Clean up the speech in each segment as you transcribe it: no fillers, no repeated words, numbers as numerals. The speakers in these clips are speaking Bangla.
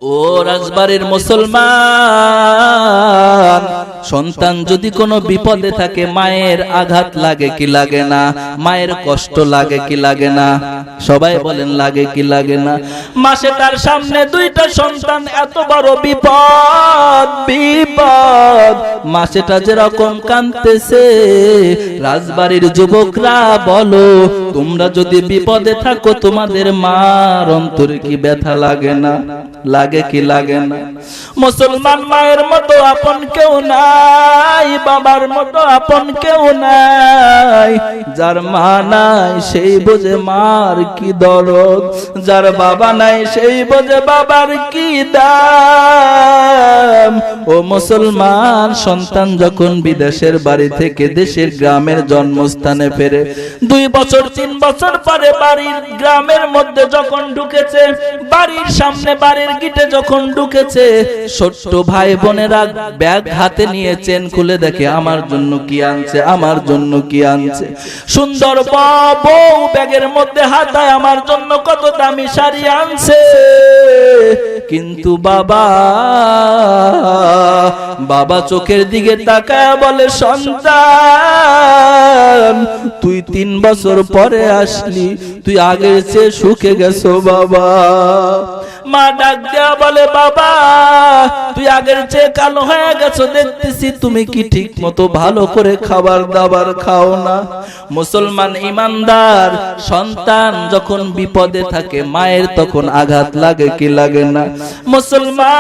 ও রাজবাড়ির মুসলমান, সন্তান যদি কোনো বিপদে থাকে মায়ের আঘাত লাগে কি লাগে না? মায়ের কষ্ট লাগে কি লাগে না? সবাই বলেন লাগে কি লাগে না? মাসে তার সামনে দুইটা সন্তান, এত বড় বিপদ বিপদ, মাসেটা যেরকম কাঁদতেছে। রাজবাড়ির যুবকরা বলো, তোমরা যদি বিপদে থাকো তোমাদের মার অন্তরে কি ব্যথা লাগে না? লাগে কি লাগে না? মুসলমান, মায়ের মতো আপন কেউ নাই, বাবার মতো আপন কেউ নাই। যার মা নাই সেই বোঝে মার কি দরদ, যার বাবা নাই সেই বোঝে বাবার কি দাম। ও মুসলমান, সন্তান যখন বিদেশের বাড়ি থেকে দেশের গ্রামের জন্মস্থানে ফেরে, 2 বছর 3 বছর পরে বাড়ির গ্রামের মধ্যে যখন ঢুকেছে, বাড়ির সামনে বাড়ির গিটে যখন ঢুকেছে, ছোট্ট ভাই বোনেরা ব্যাগ হাতে নিয়ে চেন খুলে দেখে আমার জন্য কি আনছে, আমার জন্য কি আনছে। সুন্দর বউ ব্যাগের মধ্যে হাতায় আমার জন্য কত দামি শাড়ি আনছে। কিন্তু বাবা চোখের দিকে তাকায় বলে, সন্তান তুই 3 বছর পরে আসলি, তুই আগের চেয়ে সুখে গেছো বাবা। মা ডাক দেয়া বলে, বাবা তুই আগের চেয়ে কালো হয়ে গেছো দেখতেছি, তুমি কি ঠিক মতো ভালো করে খাবার দাবার খাও না? মুসলমান ইমানদার, সন্তান যখন বিপদে থাকে মায়ের তখন আঘাত লাগে কি লাগে না? মুসলমান,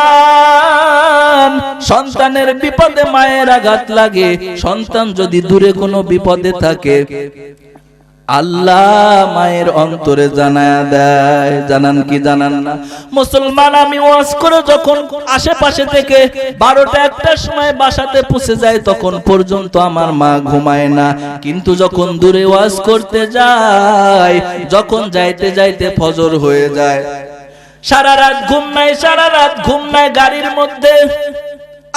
সন্তানের বিপদে মায়ের আঘাত লাগে। সন্তান যদি দূরে কোনো বিপদে থাকে, আল্লাহ মায়ের অন্তরে জানায়া দেয়। জানান কি জানান না? মুসলমান, আমি ওয়াজ করে যখন আশেপাশে থেকে 12টা 1টার সময় বাসাতে পৌঁছে যায়, তখন পর্যন্ত আমার মা ঘুমায় না। কিন্তু যখন দূরে ওয়াজ করতে যায়, যখন যাইতে যাইতে ফজর হয়ে যায়, সারা রাত ঘুম নাই, সারা রাত ঘুম নাই গাড়ির মধ্যে।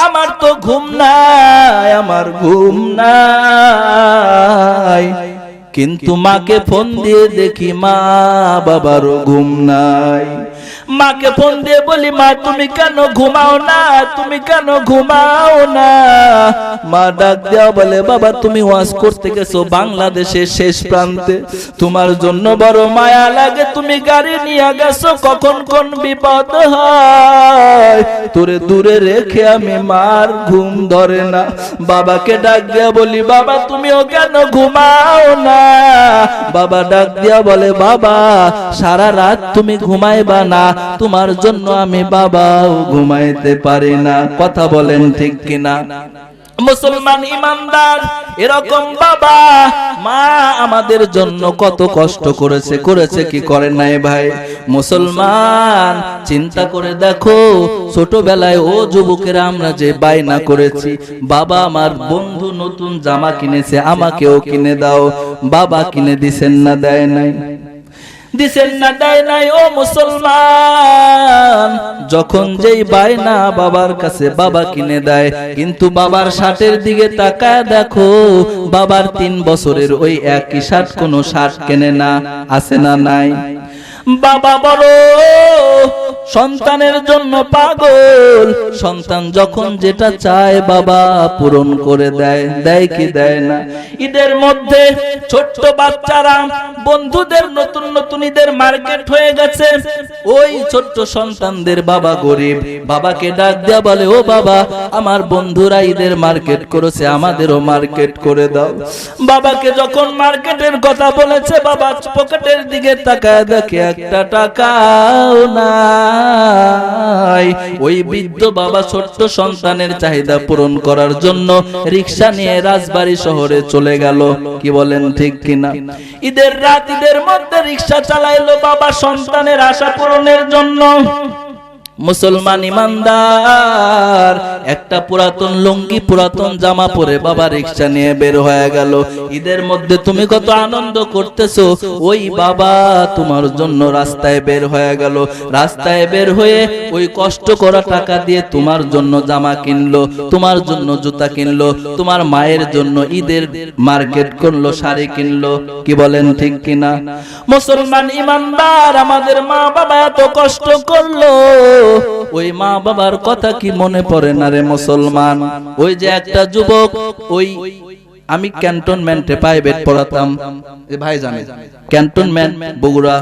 আমার তো ঘুম নাই, আমার ঘুম নাই, কিন্তু মাকে ফোন দিয়ে দেখি মা বাবারও ঘুম নাই। মাকে ফোন দিয়ে বলি, মা তুমি কেন ঘুমাও না, তুমি কেন ঘুমাও না? মা ডাক দেয়া বলে, বাবা তুমি ওয়াজ করতে গেছো বাংলাদেশের শেষ প্রান্তে, তোমার জন্য বড় মায়া লাগে, তুমি গাড়ি নিয়ে গেছো, কখন কোন বিপদ হয়, তোরে দূরে রেখে আমি মার ঘুম ধরে না। বাবাকে ডাক দেয়া বলি, বাবা তুমিও কেন ঘুমাও না? বাবা ডাক দিয়া বলে, বাবা সারা রাত তুমি ঘুমাইবা না, তোমার জন্য আমি বাবাও ঘুমাইতে পারি না। কথা বলেন ঠিক কিনা? মুসলমান ইমানদার, এরকম বাবা মা আমাদের জন্য কত কষ্ট করেছে, করেছে কি করে নাই ভাই? মুসলমান চিন্তা করে দেখো, ছোটবেলায় ও যুবকেরা আমরা যে বায়না করেছি, বাবা আমার বন্ধু নতুন জামা কিনেছে, আমাকেও কিনে দাও, বাবা কিনে দিছেন না দেয় নাই? দিছেন না দেয় নাই? ও মুসলমান, যখন যেই বায়না বাবার কাছে বাবা কিনে দেয়, কিন্তু বাবার শার্টের দিকে তাকায় দেখো, বাবার 3 বছরের ওই একই শার্ট কোনো শার্ট কেনে না। আছে না নাই? বাবা বড় সন্তানের জন্য পাগল। সন্তান যখন যেটা চায় বাবা পূরণ করে দেয়। দেয় কি দেয় না? ঈদের মধ্যে ছোট্ট বাচ্চারা বন্ধুদের নতুন নতুন ঈদের মার্কেট হয়ে গেছে, ওই ছোট্ট সন্তানদের বাবা গরিব, বাবাকে ডাক দেয়া বলে, ও বাবা আমার বন্ধুরা ঈদের মার্কেট করেছে, আমাদেরও মার্কেট করে দাও। বাবাকে যখন মার্কেটের কথা বলেছে, বাবা পকেটের দিকে তাকায় দেখে একটা টাকাও নাই। ওই বৃদ্ধ বাবা ছোট্ট সন্তানের চাহিদা পূরণ করার জন্য রিকশা নিয়ে রাজবাড়ী শহরে চলে গেল। কি বলেন ঠিক কিনা? ঈদের রাত, ঈদের মধ্যে রিকশা চালাইলো বাবা সন্তানের আশা পূরণের জন্য। মুসলমান ইমানদার একটা পুরাতন লুঙ্গি পুরাতন জামা পরে বাবা রিকশা নিয়ে বের হয়ে গেল। ঈদের মধ্যে তুমি কত আনন্দ করতেছো, ওই বাবা তোমার জন্য রাস্তায় বের হয়ে গেল। রাস্তায় বের হয়ে ওই কষ্ট করা টাকা দিয়ে তোমার জন্য জামা কিনলো, তোমার জন্য জুতা কিনলো, তোমার মায়ের জন্য ঈদের মার্কেট করলো, শাড়ি কিনলো। কি বলেন ঠিক কিনা? মুসলমান ইমানদার, আমাদের মা বাবা এত কষ্ট করলো, ওই মা বাবার কথা কি মনে পড়ে না রে মুসলমান? ওই যে একটা যুবক, ওই আমি ক্যান্টনমেন্টে প্রাইভেট পড়াতাম, ভাই জানে ক্যান্টনমেন্ট বগুড়া,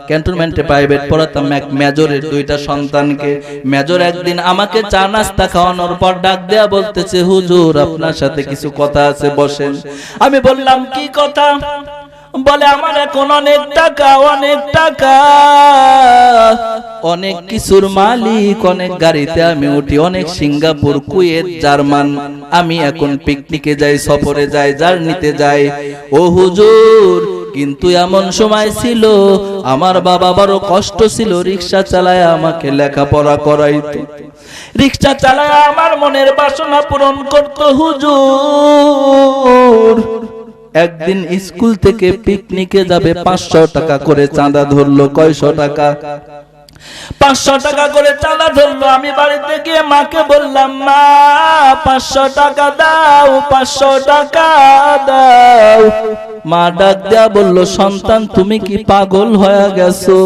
ক্যান্টনমেন্টে প্রাইভেট পড়াতাম এক মেজরের দুইটা সন্তানকে। মেজর একদিন আমাকে চা নাস্তা খাওয়ানোর পর ডাক দেয়া বলতেছে, হুজুর আপনার সাথে কিছু কথা আছে, বসেন। আমি বললাম কি কথা? বলে আমার এখন অনেক টাকা, অনেক টাকা, অনেক কিছুর মালিক, অনেক গাড়িতে আমি উঠি, অনেক সিঙ্গাপুর, কুয়েত, জার্মান, আমি এখন পিকনিকে যাই, সফরে যাই, জার্নিতে যাই। ও হুজুর, কিন্তু এমন সময় ছিল আমার বাবা বড় কষ্ট ছিল, রিক্সা চালায় আমাকে লেখাপড়া করাইতো, রিক্সা চালায় আমার মনের বাসনা পূরণ করত। হুজুর একদিন স্কুল থেকে পিকনিকে যাবে, 500 টাকা করে চাঁদা ধরলো। কয়শো টাকা? 500 টাকা করে চাঁদা ধরলো। আমি বাড়িতে গিয়ে মাকে বললাম, মা 500 টাকা দাও, 500 টাকা দাও। মা ডাক দেয়া বলল, সন্তান তুমি কি পাগল হয়ে গেছো?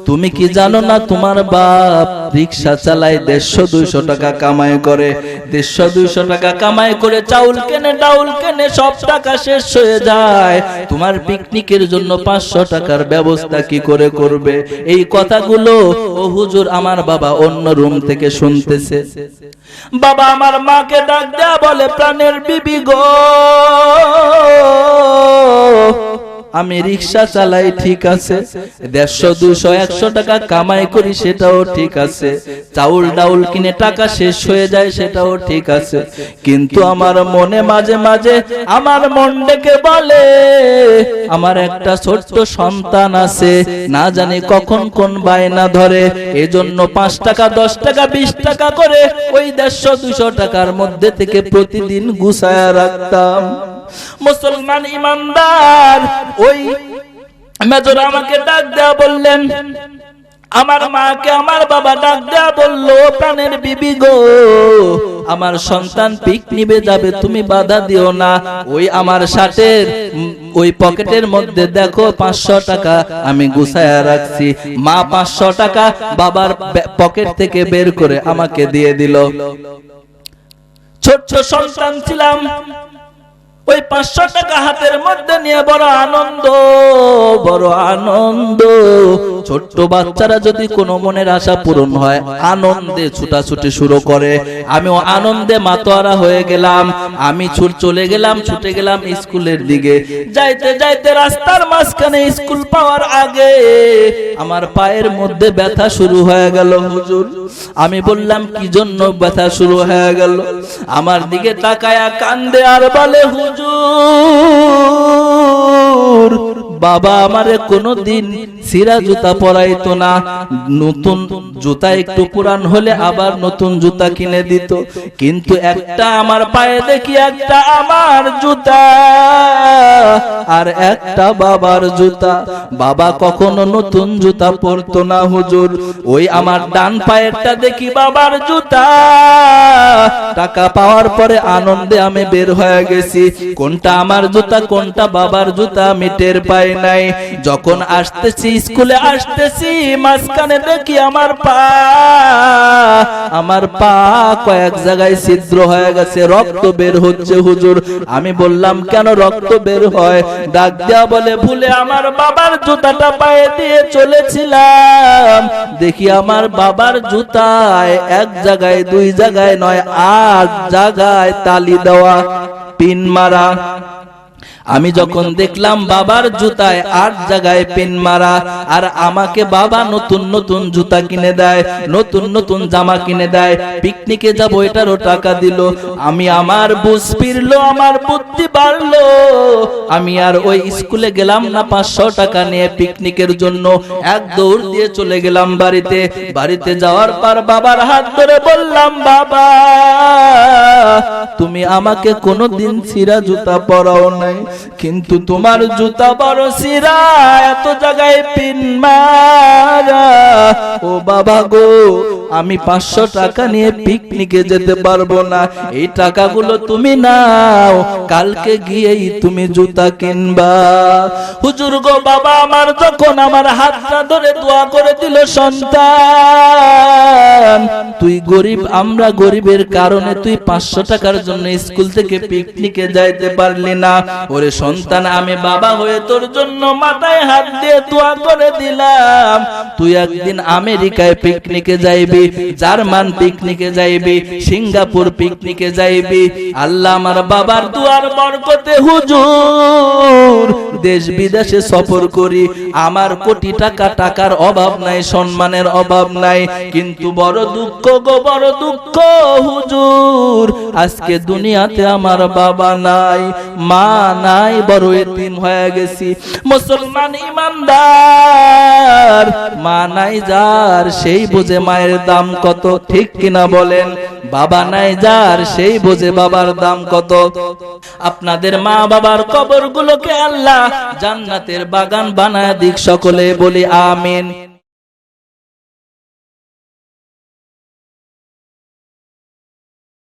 তুমি কি জানো না তোমার বাপ রিক্সা চালায়, 150-200 টাকা কামাই করে, 150-200 টাকা কামাই করে চাউল কেনে, ডাউল কেনে, সব টাকা শেষ হয়ে যায়। তোমার পিকনিকের জন্য 500 টাকার ব্যবস্থা কি করে করবে? এই কথাগুলো ও হুজুর আমার বাবা অন্য রুম থেকে শুনতেছে। বাবা আমার মাকে ডাক দেয়া বলে, প্রাণের বিবি গো, আমি রিক্সা চালাই ঠিক আছে, 150-200-100 টাকা কামাই করি সেটাও ঠিক আছে, চাউল ডাউল কিনে টাকা শেষ হয়ে যায় সেটাও ঠিক আছে, কিন্তু আমার মনে মাঝে মাঝে আমার মন ডেকে বলে আমার একটা ছোট্ট সন্তান আছে, না জানি কখন কোন বায়না ধরে, এজন্য 5 টাকা 10 টাকা 20 টাকা করে ওই 150-200 টাকার মধ্যে থেকে প্রতিদিন গুছায়া রাখতাম। মুসলমান ইমানদার, ওই মেজর আমাকে ডাক দেয়া বললেন, আমার মাকে আমার বাবা ডাক দেয়া বললো, প্রাণের বিবি গো, আমার সন্তান পিকনিকে যাবে, তুমি বাধা দিও না। ওই আমার শার্টের ওই পকেটের মধ্যে দেখো 500 টাকা আমি গুছায়া রাখছি। মা 500 টাকা বাবার পকেট থেকে বের করে আমাকে দিয়ে দিল। ছোট্ট সন্তান ছিলাম, ওই 500 টাকা হাতের মধ্যে নিয়ে বড় আনন্দ, বড় আনন্দ। ছোট্ট বাচ্চারা যদি কোনো মনের আশা পূরণ হয় আনন্দে ছুটাছুটি শুরু করে, আমিও আনন্দে মাতোয়ারা হয়ে গেলাম। আমি চলে গেলাম, ছুটে গেলাম স্কুলের দিকে। যাইতে যাইতে রাস্তার মাঝখানে স্কুল পাওয়ার আগে আমার পায়ের মধ্যে ব্যথা শুরু হয়ে গেল। হুজুর, আমি বললাম কি জন্য ব্যথা শুরু হয়ে গেল? আমার দিকে তাকায়া কান্দে আর বলে, হুজুর বাবা আমারে কোনদিন ছিঁড়া জুতা পরাইতো না, নতুন জুতা একটু পুরান হলে আবার নতুন জুতা কিনে দিত, কিন্তু একটা আমার পায়ে দেখি একটা আমার জুতা আর একটা বাবার জুতা। বাবা কখনো নতুন জুতা পরতো না হুজুর, ওই আমার ডান পায়েরটা দেখি বাবার জুতা। টাকা পাওয়ার পরে আনন্দে আমি বের হয়ে গেছি, কোনটা আমার জুতা কোনটা বাবার জুতা আমি টের পাই নাই। যখন আসতেছি স্কুলে আসতেছি, মাঝখানে দেখি আমার পা কয়েক জায়গায় ছিদ্র হয়ে গেছে, রক্ত বের হচ্ছে। হুজুর, আমি বললাম কেন রক্ত বের হয়? ডাক দেয়া বলে, ভুলে আমার বাবার জুতাটা পায়ে দিয়ে চলেছিলাম, দেখি আমার বাবার জুতায় 1 জায়গায় 2 জায়গায় নয় 8 জায়গায় তালি দেওয়া, পিন মারা। আমি যখন দেখলাম বাবার জুতায় 8 জায়গায় পিন মারা, আর আমাকে বাবা নতুন নতুন জুতা কিনে দেয়, নতুন নতুন জামা কিনে দেয়, পিকনিকে যাবো এটারও টাকা দিল। আমি আমার বুঝ ফিরলো, আমার বুদ্ধি বাড়লো, আমি আর ওই স্কুলে গেলাম না 500 টাকা নিয়ে পিকনিকের জন্য, এক দৌড় দিয়ে চলে গেলাম বাড়িতে। বাড়িতে যাওয়ার পর বাবার হাত ধরে বললাম, বাবা তুমি আমাকে কোনোদিন ছিঁড়া জুতা পরাও নাই, কিন্তু তোমার জুতা বড় সিরা, এত জায়গায় পিন মারা। ও বাবা গো, আমি 500 টাকা নিয়ে পিকনিকে যেতে পারবো না, এই টাকাগুলো তুমি নাও, কালকে গিয়েই তুমি জুতা কিনবা। হুজুর গো, বাবা আমার যখন আমার হাতটা ধরে দোয়া করে দিল, সন্তান তুই গরিব, আমরা গরিবের কারণে তুই 500 টাকার জন্য স্কুল থেকে পিকনিকে যাইতে পারলি না। ওরে সন্তান, আমি বাবা হয়ে তোর জন্য মাথায় হাত দিয়ে দোয়া করে দিলাম, তুই একদিন আমেরিকায় পিকনিকে যাইবি, জার্মান পিকনিকে যাইবি, সিঙ্গাপুর পিকনিকে যাইবি। আল্লাহ আমার বাবার দুয়ার বরকতে হুজুর দেশ বিদেশে সফর করি, আমার কোটি টাকা, টাকার অভাব নাই, সম্মানের অভাব নাই, কিন্তু বড় দুঃখ গো, বড় দুঃখ হুজুর, আজকে দুনিয়াতে আমার বাবা নাই, মা নাই, বড় এতিম হয়ে গেছি। মুসলমান ইমানদার, মা নাই যার সেই বোঝে মায়ের দাম কত, ঠিক কিনা বলেন? বাবা নাই যার সেই বোঝে বাবার দাম কত। আপনাদের মা বাবার কবরগুলোকে আল্লাহ জান্নাতের বাগান বানায় দিক, সকলে বলি আমিন।